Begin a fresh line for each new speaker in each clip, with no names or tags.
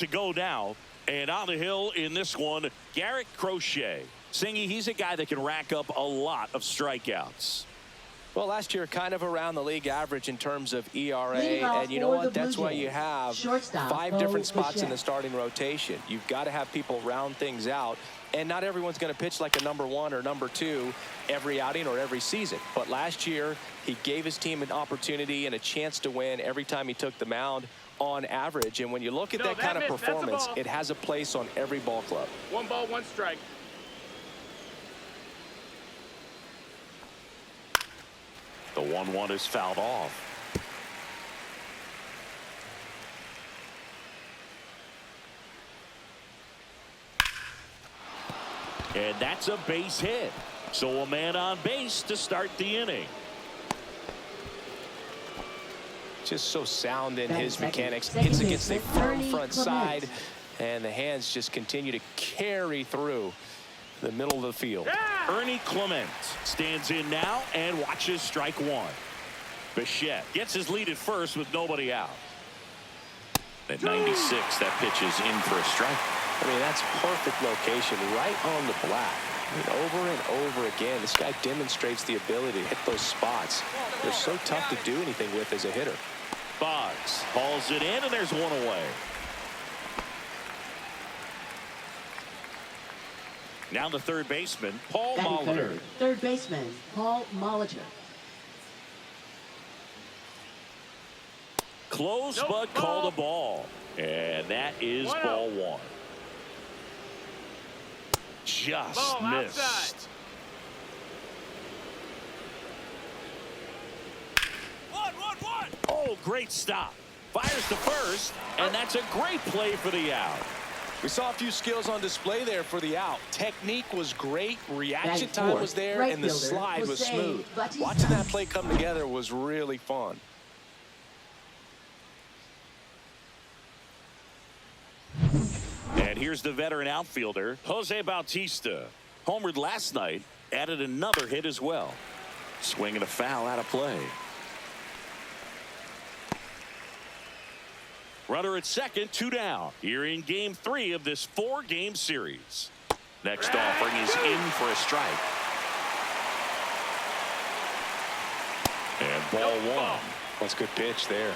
To go now, and on the hill in this one, Garrett Crochet. Singy, he's a guy that can rack up a lot of strikeouts.
Well, last year, kind of around the league average in terms of ERA, and you know what? That's why you have 5 different spots in the starting rotation. You've got to have people round things out, and not everyone's going to pitch like a number 1 or number 2 every outing or every season. But last year, he gave his team an opportunity and a chance to win every time he took the mound on average. And when you look at that kind of performance, it has a place on every ball club.
1 ball, 1 strike.
The 1-1 is fouled off. And that's a base hit. So a man on base to start the inning.
Just so sound in his mechanics. Hits against a firm front side, and the hands just continue to carry through the middle of the field.
Ernie Clement stands in now and watches strike 1. Bichette gets his lead at first with nobody out. At 96, that pitch is in for a strike.
I mean, that's perfect location, right on the black. I mean, over and over again, this guy demonstrates the ability to hit those spots. They're so tough to do anything with as a hitter.
Boggs hauls it in, and there's one away. Now the third baseman, Paul Molitor.
Third baseman, Paul Molitor.
Close, but called a ball. And that is ball 1. Just missed.
Outside. One.
Oh, great stop. Fires to first, and that's a great play for the out.
We saw a few skills on display there for the out. Technique was great, reaction time was there, and the slide was smooth. Watching that play come together was really fun.
And here's the veteran outfielder, Jose Bautista. Homered last night, added another hit as well. Swing and a foul out of play. Runner at second, 2 down. Here in game 3 of this 4-game series. Next offering is in for a strike. And ball 1.
That's a good pitch there.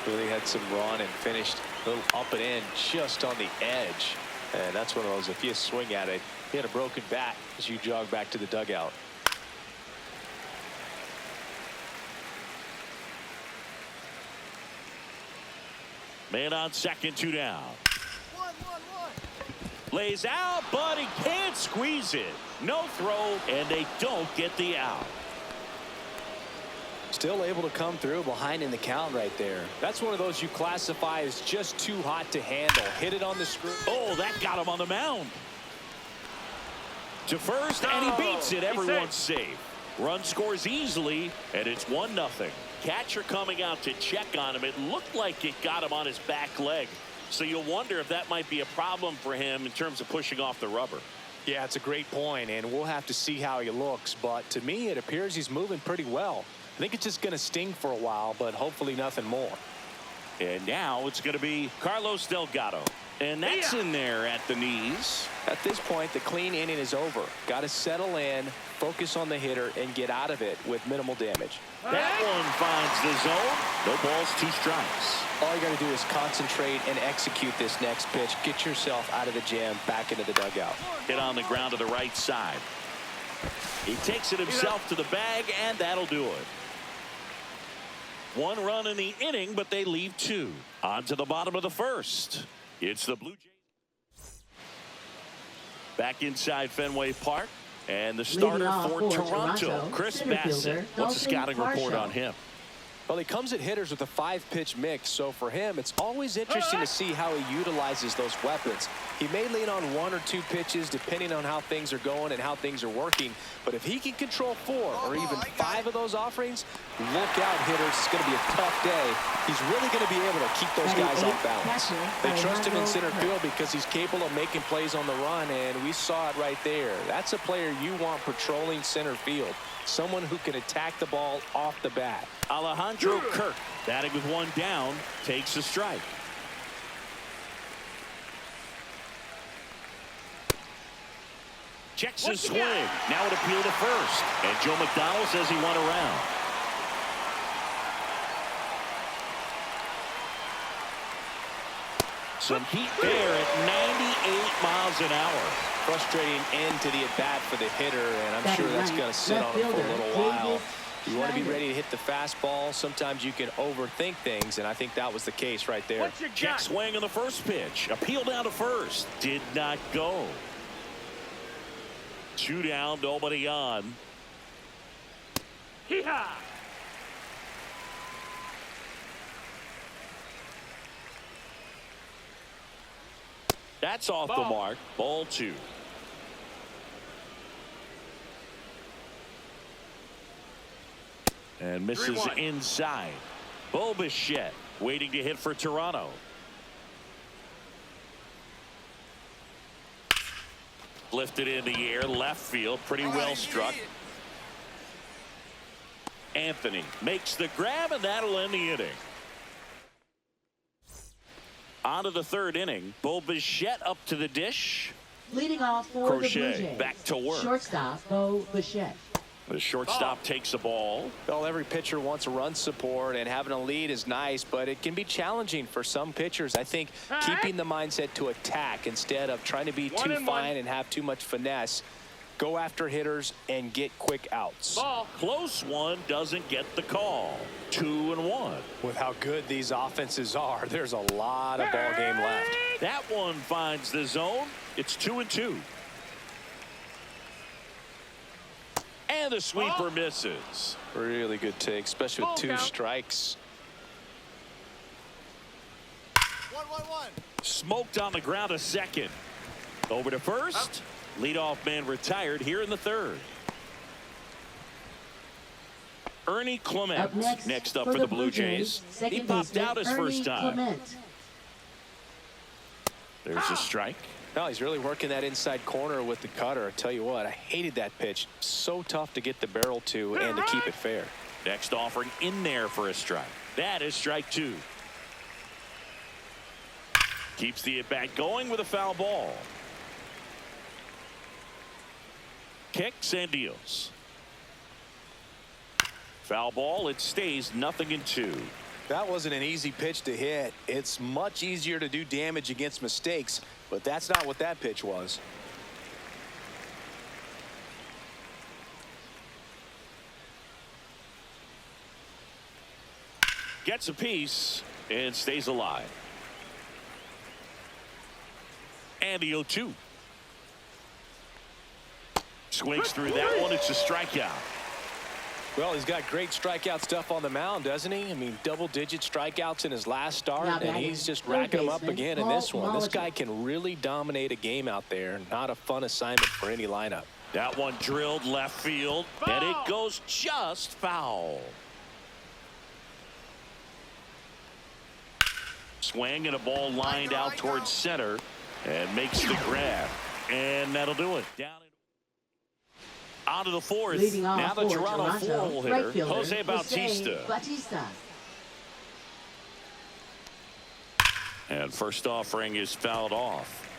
Really had some run and finished a little up and in just on the edge. And that's one of those, if you swing at it, you had a broken bat as you jog back to the dugout.
Man on second, 2 down. Lays out, but he can't squeeze it. No throw, and they don't get the out.
Still able to come through behind in the count right there. That's one of those you classify as just too hot to handle. Hit it on the screw.
Oh, that got him on the mound. To first, and he beats it. Everyone's safe. Run scores easily, and it's 1-0. Catcher coming out to check on him. It looked like it got him on his back leg. So you'll wonder if that might be a problem for him in terms of pushing off the rubber.
Yeah, it's a great point, and we'll have to see how he looks. But to me, it appears he's moving pretty well. I think it's just going to sting for a while, but hopefully nothing more.
And now it's going to be Carlos Delgado. And that's in there at the knees.
At this point, the clean inning is over. Got to settle in, focus on the hitter, and get out of it with minimal damage.
That one finds the zone. No balls, 2 strikes.
All you got to do is concentrate and execute this next pitch. Get yourself out of the jam, back into the dugout.
Hit on the ground to the right side. He takes it himself to the bag, and that'll do it. 1 run in the inning, but they leave 2. On to the bottom of the first. It's the Blue Jays. Back inside Fenway Park. And the starter for Toronto, Chris Bassett. What's the scouting report on him?
Well, he comes at hitters with a 5-pitch mix, so for him, it's always interesting to see how he utilizes those weapons. He may lean on 1 or 2 pitches depending on how things are going and how things are working, but if he can control 4 or even 5 of those offerings, look out, hitters. It's going to be a tough day. He's really going to be able to keep those guys off balance. They trust him in center field because he's capable of making plays on the run, and we saw it right there. That's a player you want patrolling center field. Someone who can attack the ball off the bat.
Alejandro Kirk, batting with 1 down, takes a strike. Checks his swing. Now an appeal to first. And Joe McDonald says he went around. Some heat there at 98 miles an hour.
Frustrating end to the at-bat for the hitter, and I'm sure that's going to sit on him for a little while. You want to be ready to hit the fastball. Sometimes you can overthink things, and I think that was the case right there.
Check swing on the first pitch. Appeal down to first. Did not go. 2 down, nobody on.
Hee-haw!
That's off the mark. Ball 2. And misses inside. Bo Bichette waiting to hit for Toronto. Lifted in the air, left field, pretty well struck. Anthony makes the grab, and that'll end the inning. On to the 3rd inning. Bo Bichette up to the dish.
Leading off for
Crochet
the Blue Jays.
back to work.
Shortstop, Bo Bichette.
The shortstop takes the ball.
Well, every pitcher wants a run support, and having a lead is nice, but it can be challenging for some pitchers. I think keeping the mindset to attack instead of trying to be too fine and have too much finesse. Go after hitters and get quick outs.
Close one, doesn't get the call. 2-1.
With how good these offenses are, there's a lot of ball game left.
That one finds the zone. It's 2-2. And the sweeper misses.
Really good take, especially with 2 strikes.
1-1-1.
Smoked on the ground, a second. Over to first. Leadoff man retired here in the 3rd. Ernie Clement next up for the Blue Jays. He popped out his first time. There's a strike.
No, he's really working that inside corner with the cutter. I tell you what, I hated that pitch. So tough to get the barrel to and to keep it fair.
Next offering in there for a strike. That is strike 2. Keeps the at-bat going with a foul ball. Kicks and deals. Foul ball. It stays 0-2.
That wasn't an easy pitch to hit. It's much easier to do damage against mistakes, but that's not what that pitch was.
Gets a piece and stays alive. And the 0-2. Swings through that one. It's a strikeout.
Well, he's got great strikeout stuff on the mound, doesn't he? I mean, double-digit strikeouts in his last start, and he's just racking them up again in this one. This guy can really dominate a game out there. Not a fun assignment for any lineup.
That one drilled left field, and it goes just foul. Swing and a ball lined out towards center, and makes the grab. And that'll do it. Down on to the 4th. Now the Toronto 4-hole hitter, Jose Bautista. And first offering is fouled off.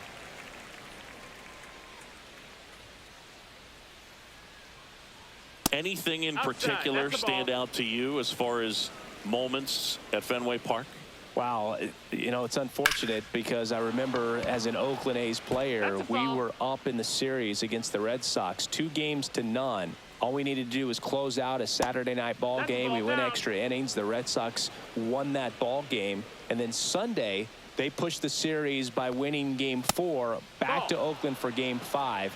Anything in particular stand out to you as far as moments at Fenway Park?
Wow, you know, it's unfortunate because I remember as an Oakland A's player, we were up in the series against the Red Sox, 2-0. All we needed to do was close out a Saturday night ball game. We went extra innings. The Red Sox won that ball game. And then Sunday, they pushed the series by winning Game 4 back to Oakland for Game 5.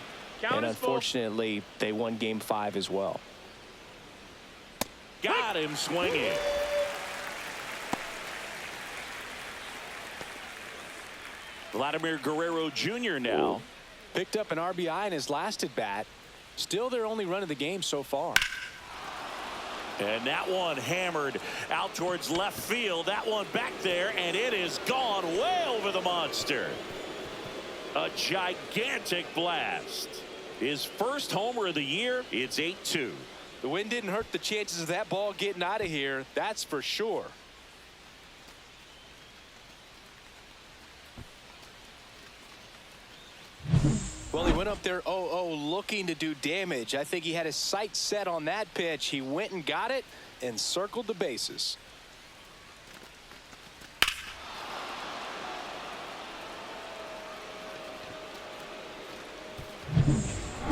And unfortunately, they won Game 5 as well.
Got him swinging. Vladimir Guerrero Jr. now.
Picked up an RBI in his last at bat. Still their only run of the game so far.
And that one hammered out towards left field. That one back there, and it is gone way over the monster. A gigantic blast. His first homer of the year. It's 8-2.
The wind didn't hurt the chances of that ball getting out of here. That's for sure. Well, he went up there 0-0 looking to do damage. I think he had his sights set on that pitch. He went and got it and circled the bases.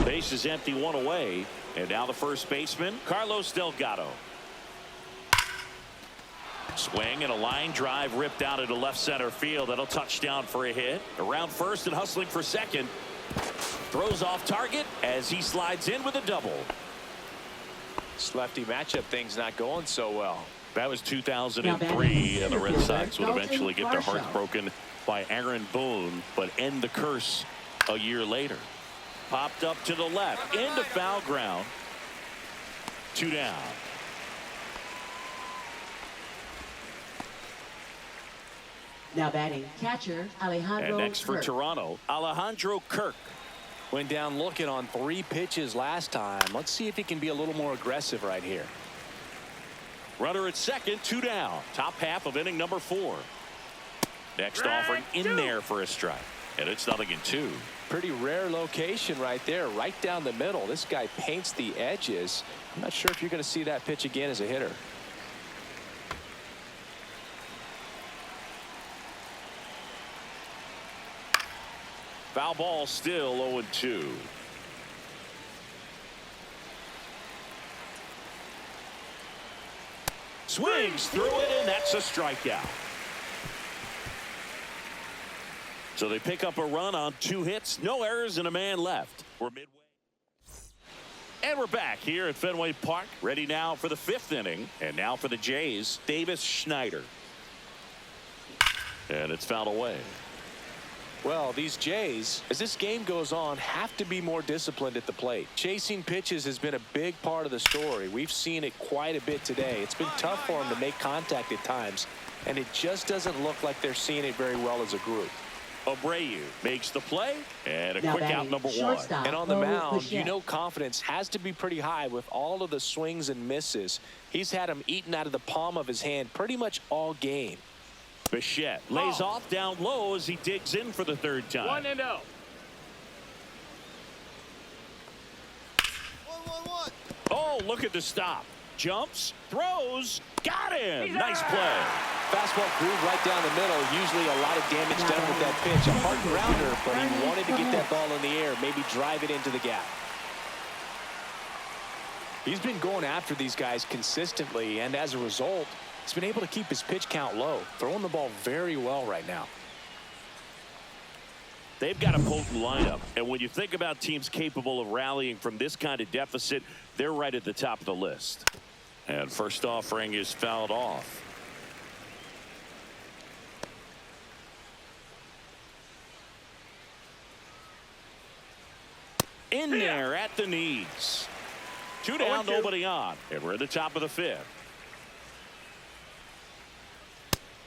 Base is empty, one away. And now the first baseman, Carlos Delgado. Swing and a line drive ripped out into left center field. That'll touch down for a hit. Around first and hustling for second. Throws off target as he slides in with a double.
This lefty matchup thing's not going so well.
That was 2003, and the Red Sox would eventually get their hearts broken by Aaron Boone, but end the curse a year later. Popped up to the left, into foul ground. 2 down.
Now batting catcher Alejandro
And next for
Kirk.
Toronto, Alejandro Kirk.
Went down looking on 3 pitches last time. Let's see if he can be a little more aggressive right here.
Runner at second, 2 down. Top half of inning number 4. Next offering in there for a strike. And it's 0-2.
Pretty rare location right there, right down the middle. This guy paints the edges. I'm not sure if you're going to see that pitch again as a hitter.
Foul ball, still 0-2. Swings through it, and that's a strikeout. So they pick up a run on 2 hits, no errors, and a man left. We're midway. And we're back here at Fenway Park, ready now for the 5th inning. And now for the Jays, Davis Schneider. And it's fouled away.
Well, these Jays, as this game goes on, have to be more disciplined at the plate. Chasing pitches has been a big part of the story. We've seen it quite a bit today. It's been tough for them to make contact at times, and it just doesn't look like they're seeing it very well as a group.
Abreu makes the play, and a
Now
quick out, number 1.
And on the mound, you know confidence has to be pretty high with all of the swings and misses. He's had them eaten out of the palm of his hand pretty much all game.
Bichette lays off down low as he digs in for the 3rd time.
1-0. 1-1-1.
Oh, look at the stop. Jumps, throws, got him. Nice play.
Fastball groove right down the middle. Usually a lot of damage done with that pitch. A hard grounder, but he wanted to get that ball in the air, maybe drive it into the gap. He's been going after these guys consistently, and as a result, he's been able to keep his pitch count low, throwing the ball very well right now.
They've got a potent lineup, and when you think about teams capable of rallying from this kind of deficit, they're right at the top of the list. And first offering is fouled off. In there at the knees. 2 down, nobody on, and we're at the top of the 5th.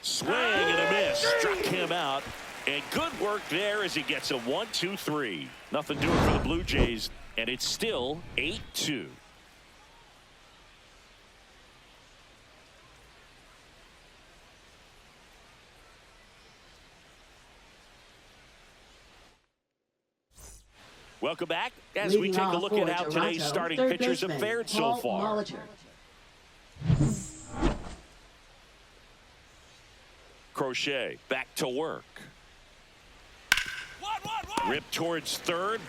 Swing and a miss. Struck him out. And good work there as he gets a 1-2-3. Nothing doing for the Blue Jays. And it's still 8-2. Welcome back as we take a look at how today's starting pitchers have fared so far. Crochet back to work. Ripped towards 3rd.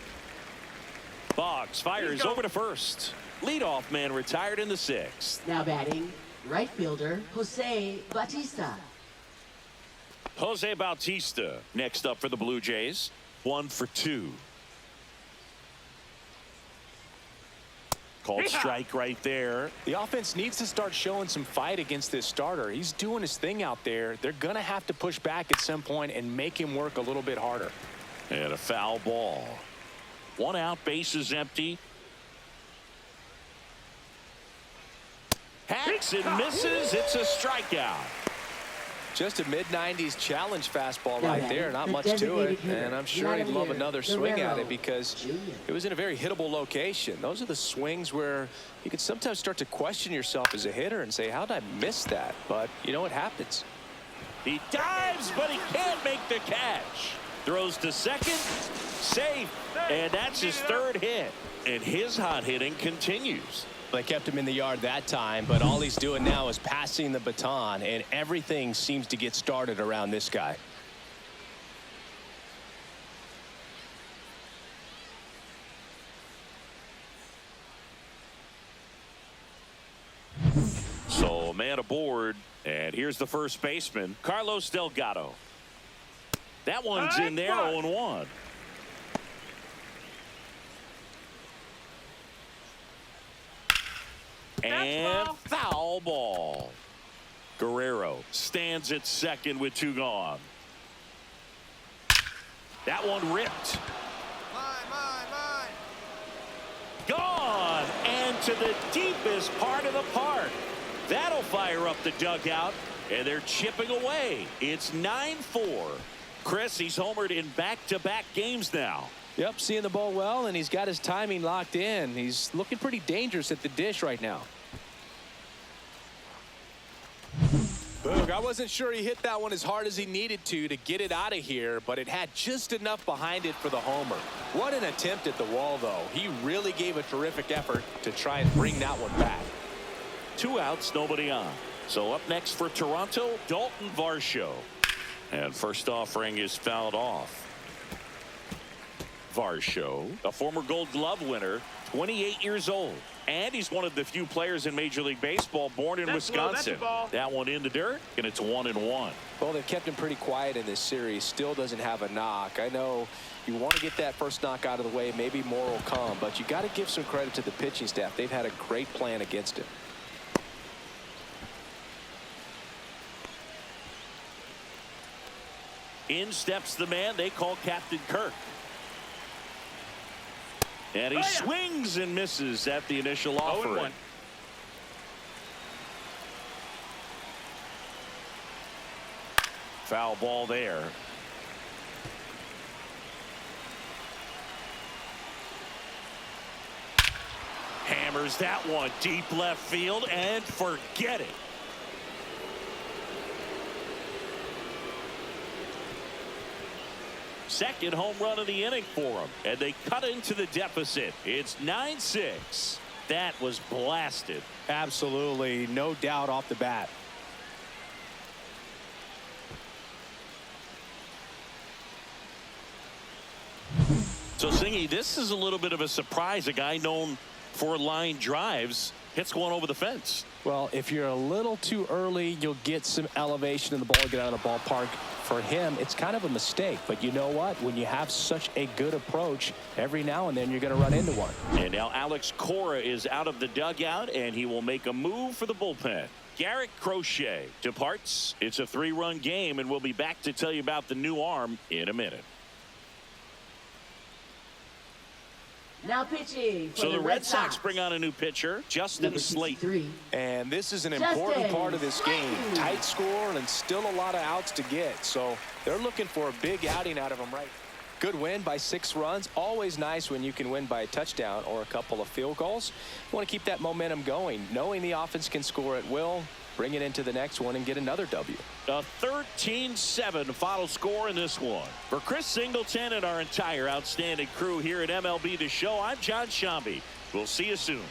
Boggs fires over to 1st. Leadoff man retired in the 6th.
Now batting right fielder Jose Bautista.
Jose Bautista next up for the Blue Jays. 1 for 2. Called strike right there.
The offense needs to start showing some fight against this starter. He's doing his thing out there. They're going to have to push back at some point and make him work a little bit harder.
And a foul ball. 1 out, bases empty. Hacks and misses. It's a strikeout.
Just a mid-90s challenge fastball right there. Not much to it. And I'm sure he'd love another swing at it because it was in a very hittable location. Those are the swings where you can sometimes start to question yourself as a hitter and say, how did I miss that? But, you know, it happens.
He dives, but he can't make the catch. Throws to second. Safe. And that's his third hit. And his hot hitting continues.
They kept him in the yard that time, but all he's doing now is passing the baton, and everything seems to get started around this guy.
So a man aboard, and here's the first baseman, Carlos Delgado. That one's in there, 0-1. And foul ball. Guerrero stands at second with 2 gone. That one ripped.
Mine.
Gone, and to the deepest part of the park. That'll fire up the dugout, and they're chipping away. It's 9-4. Chris, he's homered in back-to-back games now.
Yep, seeing the ball well, and he's got his timing locked in. He's looking pretty dangerous at the dish right now. Boog, I wasn't sure he hit that one as hard as he needed to get it out of here, but it had just enough behind it for the homer. What an attempt at the wall, though. He really gave a terrific effort to try and bring that one back.
2 outs, nobody on. So up next for Toronto, Dalton Varsho. And first offering is fouled off. Varsho, a former Gold Glove winner, 28 years old. And he's one of the few players in Major League Baseball born in Wisconsin. That one in the dirt, and it's 1-1.
Well, they've kept him pretty quiet in this series. Still doesn't have a knock. I know you want to get that first knock out of the way. Maybe more will come, but you got to give some credit to the pitching staff. They've had a great plan against him.
In steps the man they call Captain Kirk. And he swings and misses at the initial offering. Foul ball there. Hammers that one deep left field and forget it. Second home run of the inning for him, and they cut into the deficit. It's 9-6. That was blasted.
Absolutely, no doubt off the bat.
So, Singy, this is a little bit of a surprise. A guy known for line drives hits one over the fence.
Well, if you're a little too early, you'll get some elevation in the ball, get out of the ballpark. For him, it's kind of a mistake. But you know what? When you have such a good approach, every now and then you're going to run into one.
And now Alex Cora is out of the dugout, and he will make a move for the bullpen. Garrett Crochet departs. It's a 3-run game, and we'll be back to tell you about the new arm in a minute.
Now pitching for
So the Red Sox
Sox
bring on a new pitcher, Justin Slayton.
And this is an important part of this game. Tight score and still a lot of outs to get. So they're looking for a big outing out of him right. Good win by 6 runs. Always nice when you can win by a touchdown or a couple of field goals. You want to keep that momentum going. Knowing the offense can score at will, bring it into the next one and get another W.
A 13-7 final score in this one. For Chris Singleton and our entire outstanding crew here at MLB The Show, I'm John Shambi. We'll see you soon.